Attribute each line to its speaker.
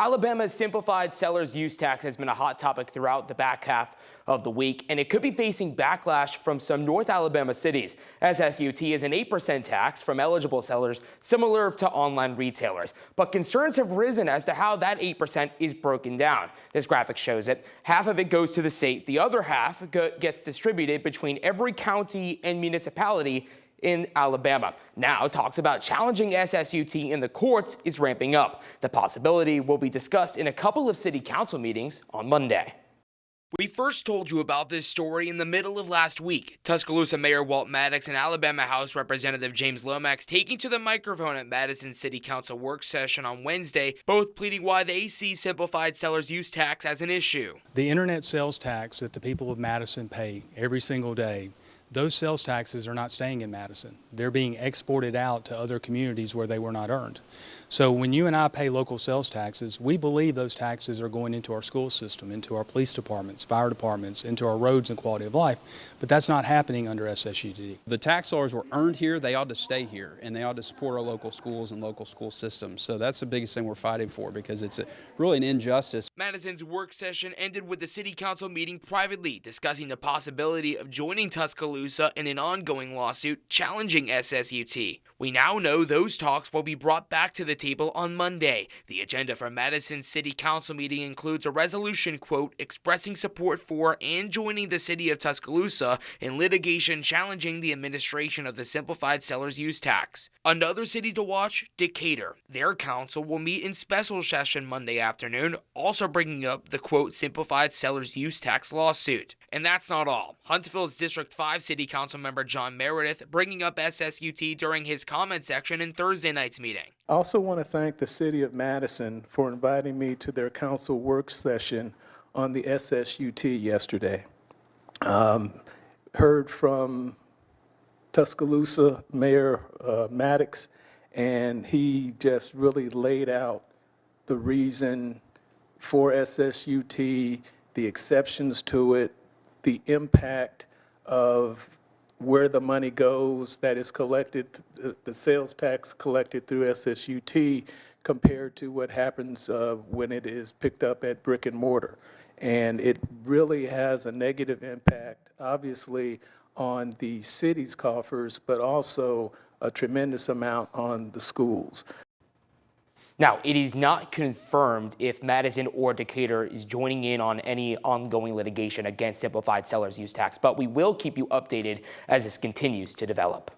Speaker 1: Alabama's simplified seller's use tax has been a hot topic throughout the back half of the week, and it could be facing backlash from some North Alabama cities. SSUT is an 8% tax from eligible sellers, similar to online retailers. But concerns have risen as to how that 8% is broken down. This graphic shows it. Half of it goes to the state. The other half gets distributed between every county and municipality in Alabama. Now, talks about challenging SSUT in the courts is ramping up. The possibility will be discussed in a couple of city council meetings on Monday. We first told you about this story in the middle of last week. Tuscaloosa Mayor Walt Maddox and Alabama House Representative James Lomax taking to the microphone at Madison City Council work session on Wednesday, both pleading why they see simplified seller's use tax as an issue.
Speaker 2: The internet sales tax that the people of Madison pay every single day, those sales taxes are not staying in Madison. They're being exported out to other communities where they were not earned. So when you and I pay local sales taxes, we believe those taxes are going into our school system, into our police departments, fire departments, into our roads and quality of life. But that's not happening under SSUT.
Speaker 3: The tax dollars were earned here, they ought to stay here, and they ought to support our local schools and local school systems. So that's the biggest thing we're fighting for, because it's really an injustice.
Speaker 1: Madison's work session ended with the city council meeting privately, discussing the possibility of joining Tuscaloosa in an ongoing lawsuit challenging SSUT. We now know those talks will be brought back to the table on Monday. The agenda for Madison City Council meeting includes a resolution, quote, expressing support for and joining the city of Tuscaloosa in litigation challenging the administration of the simplified seller's use tax. Another city to watch, Decatur. Their council will meet in special session Monday afternoon, also bringing up the, quote, simplified seller's use tax lawsuit. And that's not all. Huntsville's District 5 City Council member John Meredith bringing up SSUT during his comment section in Thursday night's meeting.
Speaker 4: I also want to thank the City of Madison for inviting me to their council work session on the SSUT yesterday. Heard from Tuscaloosa Mayor Maddox, and he just really laid out the reason for SSUT, the exceptions to it, the impact of where the money goes that is collected, the sales tax collected through SSUT compared to what happens when it is picked up at brick and mortar. And it really has a negative impact, obviously, on the city's coffers, but also a tremendous amount on the schools.
Speaker 1: Now, it is not confirmed if Madison or Decatur is joining in on any ongoing litigation against simplified seller's use tax, but we will keep you updated as this continues to develop.